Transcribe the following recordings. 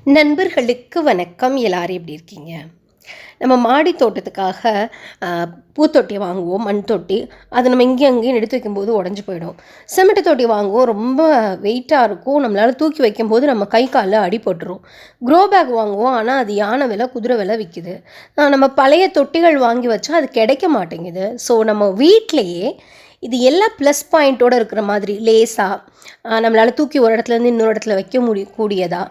நண்பர்களுக்கு வணக்கம். எல்லாரும் எப்படி இருக்கீங்க? நம்ம மாடி தோட்டத்துக்காக பூத்தொட்டி வாங்குவோம், மண் தொட்டி. அது நம்ம இங்கேயும் அங்கேயும் எடுத்து வைக்கும்போது உடஞ்சி போயிடும். சிமெண்ட் தொட்டி வாங்குவோம், ரொம்ப வெயிட்டாக இருக்கும். நம்மளால் தூக்கி வைக்கும்போது நம்ம கை காலில் அடிபட்டுரும். க்ரோ பேக் வாங்குவோம், ஆனால் அது யானை விலை குதிரை விலை விற்கிது. நம்ம பழைய தொட்டிகள் வாங்கி வச்சா அது கிடைக்க மாட்டேங்குது. ஸோ நம்ம வீட்டிலையே இது எல்லா ப்ளஸ் பாயிண்ட்டோடு இருக்கிற மாதிரி லேஸாக நம்மளால் தூக்கி ஒரு இடத்துலேருந்து இன்னொரு இடத்துல வைக்க கூடியதா,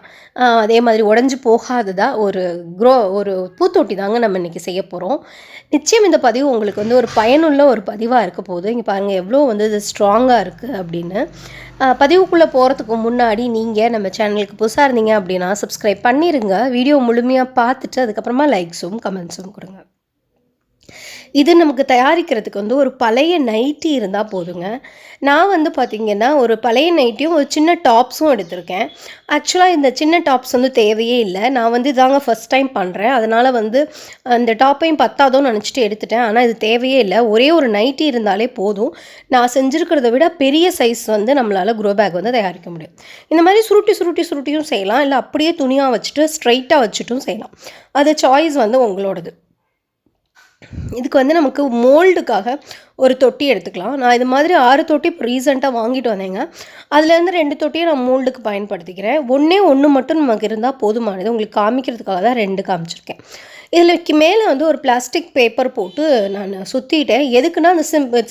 அதே மாதிரி உடஞ்சி போகாததா ஒரு பூத்தொட்டி தாங்க நம்ம இன்றைக்கி செய்ய போகிறோம். நிச்சயம் இந்த பதிவு உங்களுக்கு வந்து ஒரு பயனுள்ள ஒரு பதிவாக இருக்க போகுது. இங்கே பாருங்கள் எவ்வளோ வந்து இது ஸ்ட்ராங்காக இருக்குது அப்படின்னு. பதிவுக்குள்ளே போகிறதுக்கு முன்னாடி நீங்கள் நம்ம சேனலுக்கு புதுசாக இருந்தீங்க அப்படின்னா சப்ஸ்கிரைப் பண்ணிடுங்க. வீடியோ முழுமையாக பார்த்துட்டு அதுக்கப்புறமா லைக்ஸும் கமெண்ட்ஸும் கொடுங்க. இது நமக்கு தயாரிக்கிறதுக்கு வந்து ஒரு பழைய நைட்டி இருந்தால் போதுங்க. நான் வந்து பார்த்திங்கன்னா ஒரு பழைய நைட்டியும் ஒரு சின்ன டாப்ஸும் எடுத்திருக்கேன். ஆக்சுவலாக இந்த சின்ன டாப்ஸ் வந்து தேவையே இல்லை. நான் வந்து இதாங்க ஃபஸ்ட் டைம் பண்ணுறேன். அதனால் வந்து இந்த டாப்பையும் பத்தாதோன்னு நினச்சிட்டு எடுத்துட்டேன். ஆனால் இது தேவையே இல்லை. ஒரே ஒரு நைட்டி இருந்தாலே போதும். நான் செஞ்சுருக்கிறத விட பெரிய சைஸ் வந்து நம்மளால் க்ரோ பேக் வந்து தயாரிக்க முடியும். இந்த மாதிரி சுருட்டியும் செய்யலாம், இல்லை அப்படியே துணியாக வச்சுட்டு ஸ்ட்ரைட்டாக வச்சுட்டும் செய்யலாம். அது சாய்ஸ் வந்து உங்களோடது. இதுக்கு வந்து நமக்கு மோல்டுக்காக ஒரு தொட்டி எடுத்துக்கலாம். நான் இது மாதிரி 6 தொட்டி இப்போ ரீசெண்டாக வாங்கிட்டு வந்தேங்க. அதுலேருந்து 2 தொட்டியை நான் மோல்டுக்கு பயன்படுத்திக்கிறேன். ஒன்று மட்டும் நமக்கு இருந்தால் போதுமானது. உங்களுக்கு காமிக்கிறதுக்காக தான் 2 காமிச்சிருக்கேன். இதில் மேலே வந்து ஒரு பிளாஸ்டிக் பேப்பர் போட்டு நான் சுற்றிட்டேன். எதுக்குன்னா அந்த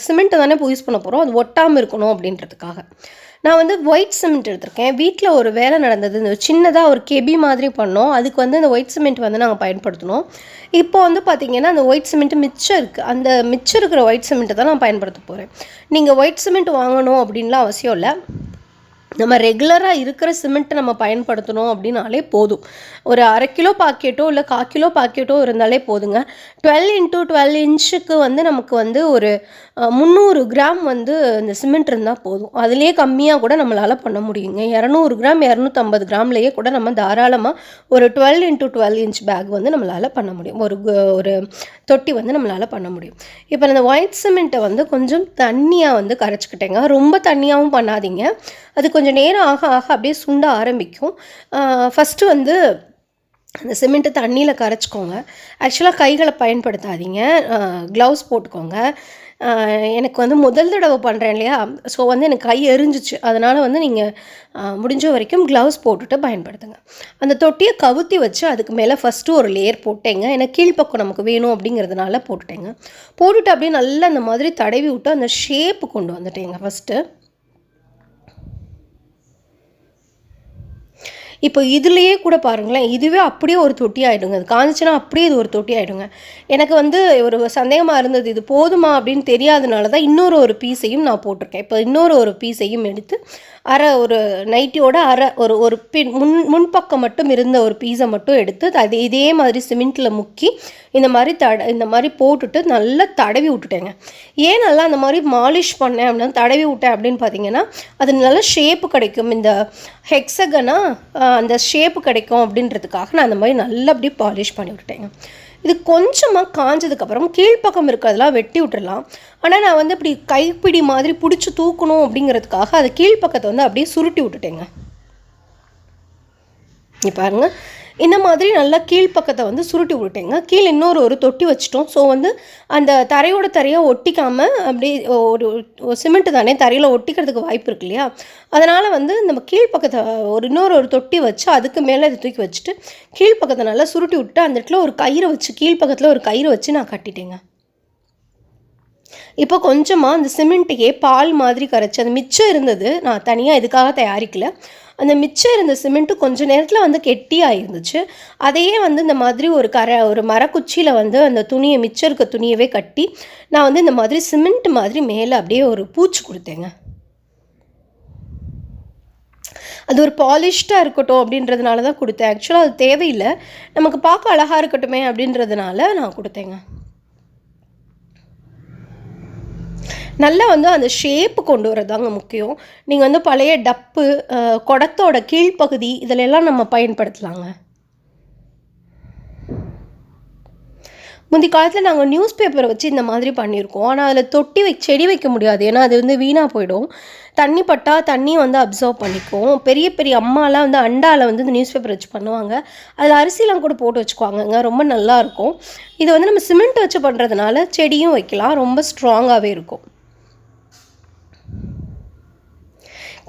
சிமெண்ட்டை தானே யூஸ் பண்ண போகிறோம், அது ஒட்டாமல் இருக்கணும் அப்படின்றதுக்காக. நான் வந்து ஒயிட் சிமெண்ட் எடுத்திருக்கேன். வீட்டில் ஒரு வேலை நடந்தது, இந்த சின்னதாக ஒரு கெபி மாதிரி பண்ணோம். அதுக்கு வந்து இந்த ஒயிட் சிமெண்ட் வந்து நாங்கள் பயன்படுத்தினோம். இப்போ வந்து பார்த்திங்கன்னா அந்த ஒயிட் சிமெண்ட்டு மிச்சம் இருக்குது. அந்த மிச்சம் இருக்கிற ஒயிட் சிமெண்ட்டை தான் நான் பயன்படுத்த போகிறேன். நீங்கள் ஒயிட் சிமெண்ட் வாங்கணும் அப்படின்லாம் அவசியம் இல்லை. நம்ம ரெகுலராக இருக்கிற சிமெண்ட்டை நம்ம பயன்படுத்தணும் அப்படின்னாலே போதும். ஒரு 1/2 கிலோ பாக்கெட்டோ இல்லை 1/4 கிலோ பாக்கெட்டோ இருந்தாலே போதுங்க. 12 x 12 இன்ச்சுக்கு வந்து நமக்கு வந்து ஒரு 300 கிராம் வந்து இந்த சிமெண்ட் இருந்தால் போதும். அதுலேயே கம்மியாக கூட நம்மளால் பண்ண முடியுங்க. 200 கிராம் 250 கிராம்லேயே கூட நம்ம தாராளமாக ஒரு 12 x 12 இன்ச் பேக் வந்து நம்மளால் பண்ண முடியும். ஒரு தொட்டி வந்து நம்மளால் பண்ண முடியும். இப்போ இந்த ஒயிட் சிமெண்ட்டை வந்து கொஞ்சம் தண்ணியாக வந்து கரைச்சிக்கிட்டேங்க. ரொம்ப தண்ணியாகவும் பண்ணாதீங்க. அது கொஞ்சம் நேரம் ஆக ஆக அப்படியே சுண்ட ஆரம்பிக்கும். ஃபஸ்ட்டு வந்து அந்த சிமெண்ட்டை தண்ணியில் கரைச்சிக்கோங்க. ஆக்சுவலாக கைகளை பயன்படுத்தாதீங்க, க்ளவுஸ் போட்டுக்கோங்க. எனக்கு வந்து முதல் தடவை பண்ணுறேன் இல்லையா, ஸோ வந்து எனக்கு கை எரிஞ்சிச்சு. அதனால் வந்து நீங்கள் முடிஞ்ச வரைக்கும் க்ளவுஸ் போட்டுட்டு பயன்படுத்துங்க. அந்த தொட்டியை கவுத்தி வச்சு அதுக்கு மேலே ஃபஸ்ட்டு ஒரு லேயர் போட்டேங்க. எனக்கு கீழ்ப்பக்கம் நமக்கு வேணும் அப்படிங்கிறதுனால போட்டுட்டு அப்படியே நல்லா அந்த மாதிரி தடவி விட்டு அந்த ஷேப்பு கொண்டு வந்துட்டேங்க ஃபஸ்ட்டு. இப்போ இதுலேயே கூட பாருங்களேன், இதுவே அப்படியே ஒரு தொட்டி ஆகிடுங்க. அது காஞ்சிச்சுன்னா அப்படியே இது ஒரு தொட்டி ஆகிடுங்க. எனக்கு வந்து ஒரு சந்தேகமாக இருந்தது, இது போதுமா அப்படின்னு தெரியாதனால தான் இன்னொரு பீஸையும் நான் போட்டிருக்கேன். இப்போ இன்னொரு பீஸையும் எடுத்து ஒரு நைட்டியோட ஒரு முன்பக்கம் மட்டும் இருந்த ஒரு பீஸை மட்டும் எடுத்து அது இதே மாதிரி சிமெண்ட்டில் முக்கி இந்த மாதிரி போட்டுட்டு நல்லா தடவி விட்டுட்டேங்க. ஏன் நல்லா அந்த மாதிரி மாலிஷ் பண்ணேன் அப்படின்னா, தடவி விட்டேன் அப்படின்னு பார்த்தீங்கன்னா அது நல்லா ஷேப்பு கிடைக்கும். இந்த ஹெக்ஸகனாக அந்த ஷேப்பு கிடைக்கும் அப்படின்றதுக்காக நான் அந்த மாதிரி நல்லா அப்படியே பாலிஷ் பண்ணி விட்டுட்டேங்க. இது கொஞ்சமாக காஞ்சதுக்கப்புறம் கீழ்ப்பக்கம் இருக்கிறதெல்லாம் வெட்டி விட்டுடலாம். ஆனால் நான் வந்து இப்படி கைப்பிடி மாதிரி பிடிச்சி தூக்கணும் அப்படிங்கிறதுக்காக அது கீழ்ப்பக்கத்தை வந்து அப்படியே சுருட்டி விட்டுட்டேங்க. இங்கே பாருங்கள், இந்த மாதிரி நல்லா கீழ்ப்பக்கத்தை வந்து சுருட்டி விட்டுட்டேங்க. கீழே இன்னொரு தொட்டி வச்சிட்டோம். ஸோ வந்து அந்த தரையாக ஒட்டிக்காமல் அப்படியே ஒரு சிமெண்ட்டு தானே தரையில் ஒட்டிக்கிறதுக்கு வாய்ப்பு இருக்கு இல்லையா, அதனால் வந்து நம்ம கீழ்ப்பக்கத்தை இன்னொரு தொட்டி வச்சு அதுக்கு மேலே இதை தூக்கி வச்சுட்டு கீழ்ப்பக்கத்தை நல்லா சுருட்டி விட்டு அந்த இடத்துல ஒரு கயிறை வச்சு கீழ்ப்பக்கத்தில் ஒரு கயிறு வச்சு நான் கட்டிட்டேங்க. இப்போ கொஞ்சமாக அந்த சிமெண்ட்டையே பால் மாதிரி கரைச்சி அது மிச்சம் இருந்தது, நான் தனியாக இதுக்காக தயாரிக்கல. அந்த மிச்சம் இருந்த சிமெண்ட்டு கொஞ்சம் நேரத்தில் வந்து கெட்டியாக இருந்துச்சு. அதையே வந்து இந்த மாதிரி ஒரு மரக்குச்சியில் வந்து அந்த மிச்சம் இருக்க துணியவே கட்டி நான் வந்து இந்த மாதிரி சிமெண்ட் மாதிரி மேலே அப்படியே ஒரு பூச்சி கொடுத்தேங்க. அது ஒரு பாலிஷ்டாக இருக்கட்டும் அப்படின்றதுனால தான் கொடுத்தேன். ஆக்சுவலாக அது தேவையில்லை, நமக்கு பார்க்க அழகாக இருக்கட்டுமே அப்படின்றதுனால நான் கொடுத்தேங்க. நல்லா வந்து அந்த ஷேப்பு கொண்டு வரதாங்க முக்கியம். நீங்கள் வந்து பழைய டப்பு, குடத்தோட கீழ்ப்பகுதி இதிலெல்லாம் நம்ம பயன்படுத்தலாங்க. முந்தி காலத்தில் நாங்கள் நியூஸ் பேப்பரை வச்சு இந்த மாதிரி பண்ணியிருக்கோம். ஆனால் அதில் செடி வைக்க முடியாது, ஏன்னா அது வந்து வீணாக போயிடும். தண்ணி பட்டா தண்ணி வந்து அப்சர்வ் பண்ணிக்கும். பெரிய பெரிய அம்மாலாம் வந்து அண்டாவில் வந்து இந்த நியூஸ் பேப்பர் வச்சு பண்ணுவாங்க. அதில் அரிசிலாம் கூட போட்டு வச்சுக்குவாங்கங்க. ரொம்ப நல்லாயிருக்கும். இது வந்து நம்ம சிமெண்ட் வச்சு பண்ணுறதுனால செடியும் வைக்கலாம். ரொம்ப ஸ்ட்ராங்காகவே இருக்கும்.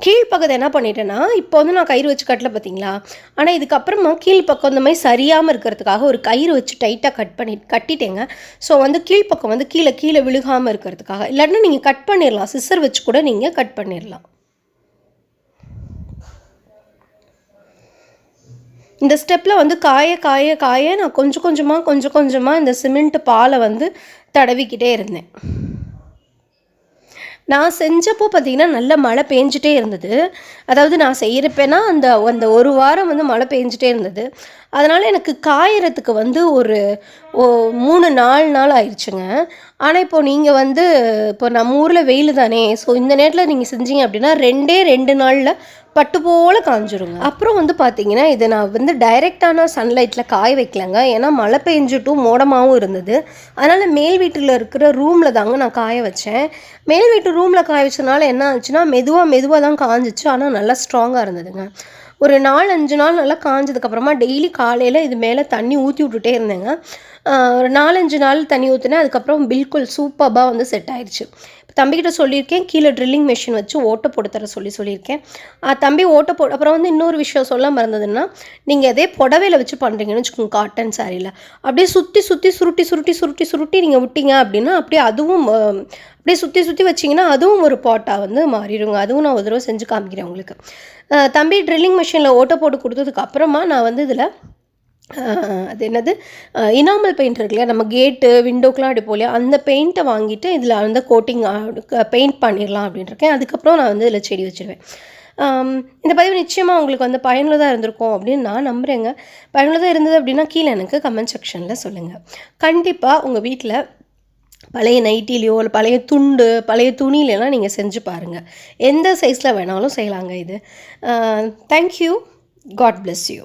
கீழ்ப்பக்கத்தை என்ன பண்ணிட்டேன்னா, இப்போ வந்து நான் கயிறு வச்சு கட்டல பார்த்தீங்களா? ஆனால் இதுக்கப்புறமா கீழ்ப்பக்கம் இந்த மாதிரி சரியாமல் இருக்கிறதுக்காக ஒரு கயிறு வச்சு டைட்டாக கட்டிட்டேங்க. ஸோ வந்து கீழ்ப்பக்கம் வந்து கீழே கீழே விழுகாமல் இருக்கிறதுக்காக. இல்லாட்டினா நீங்கள் கட் பண்ணிடலாம். சிசர் வச்சு கூட நீங்கள் கட் பண்ணிடலாம். இந்த ஸ்டெப்பில் வந்து காய காய காய நான் கொஞ்சம் கொஞ்சமாக இந்த சிமெண்ட் பாலை வந்து தடவிக்கிட்டே இருந்தேன். நான் செஞ்சப்போ பார்த்தீங்கன்னா, நல்ல மழை பேஞ்சிட்டே இருந்தது. அதாவது நான் செய்கிறப்பேனா அந்த அந்த 1 வாரம் வந்து மழை பேஞ்சிட்டே இருந்தது. அதனால் எனக்கு காயறதுக்கு வந்து ஒரு 3, 4 நாள் ஆயிடுச்சுங்க. ஆனால் இப்போது நீங்கள் வந்து இப்போ நம்ம ஊரில் வெயில் தானே, ஸோ இந்த நேரத்தில் நீங்கள் செஞ்சீங்க அப்படின்னா 2 நாளில் பட்டு போல் காஞ்சிருங்க. அப்புறம் வந்து பார்த்தீங்கன்னா, இதை நான் வந்து டைரெக்டான சன்லைட்டில் காய வைக்கலங்க. ஏன்னா மழை பெஞ்சிட்டும் மோடமாகவும் இருந்தது. அதனால் மேல் வீட்டில் இருக்கிற ரூமில் தாங்க நான் காய வச்சேன். மேல் வீட்டு ரூமில் காய வச்சதுனால என்ன ஆச்சுன்னா, மெதுவாக தான் காஞ்சிச்சு. ஆனால் நல்லா ஸ்ட்ராங்காக இருந்ததுங்க. ஒரு 4, 5 நாள் நல்லா காஞ்சதுக்கப்புறமா டெய்லி காலையில் இது மேலே தண்ணி ஊற்றி விட்டுட்டே இருந்தேங்க. ஒரு 4, 5 நாள் தண்ணி ஊற்றினேன். அதுக்கப்புறம் பில்குல் சூப்பராக வந்து செட் ஆயிடுச்சு. தம்பிக்கிட்ட சொல்லியிருக்கேன், கீழே ட்ரில்லிங் மெஷின் வச்சு ஓட்டை போட்டு தர சொல்லியிருக்கேன். தம்பி ஓட்டை அப்புறம் வந்து இன்னொரு விஷயம் சொல்ல மறந்ததுன்னா, நீங்கள் அதே புடவையில் வச்சு பண்ணுறீங்கன்னு வச்சுக்கோங்க, காட்டன் சாரியில் அப்படியே சுருட்டி நீங்கள் விட்டீங்க அப்படின்னா அப்படியே அதுவும் அப்படியே சுற்றி வச்சிங்கன்னா அதுவும் ஒரு பாட்டாக வந்து மாறிடுங்க. அதுவும் நான் ஒரு தடவை செஞ்சு காமிக்கிறேன் உங்களுக்கு. தம்பி ட்ரில்லிங் மிஷினில் ஓட்டை போட்டு கொடுத்ததுக்கு அப்புறமா நான் வந்து இதில் அது என்னது இனாமல் பெயிண்ட் இருக்கு இல்லையா, நம்ம கேட்டு விண்டோக்கெலாம் அடிப்போம் இல்லையா, அந்த பெயிண்ட்டை வாங்கிட்டு இதில் வந்து கோட்டிங் பெயிண்ட் பண்ணிடலாம் அப்படின்ட்டுருக்கேன். அதுக்கப்புறம் நான் வந்து இதில் செடி வச்சுருவேன். இந்த பதிவு நிச்சயமாக உங்களுக்கு வந்து பயனுள்ளதாக இருந்திருக்கும் அப்படின்னு நான் நம்புகிறேங்க. பயனுள்ளதாக இருந்தது அப்படின்னா கீழே எனக்கு கமெண்ட் செக்ஷனில் சொல்லுங்கள். கண்டிப்பாக உங்கள் வீட்டில் பழைய நைட்டிலையோ இல்லை பழைய துண்டு பழைய துணியிலலாம் நீங்கள் செஞ்சு பாருங்கள். எந்த சைஸில் வேணாலும் செய்யலாங்க இது. தேங்க்யூ. God bless you.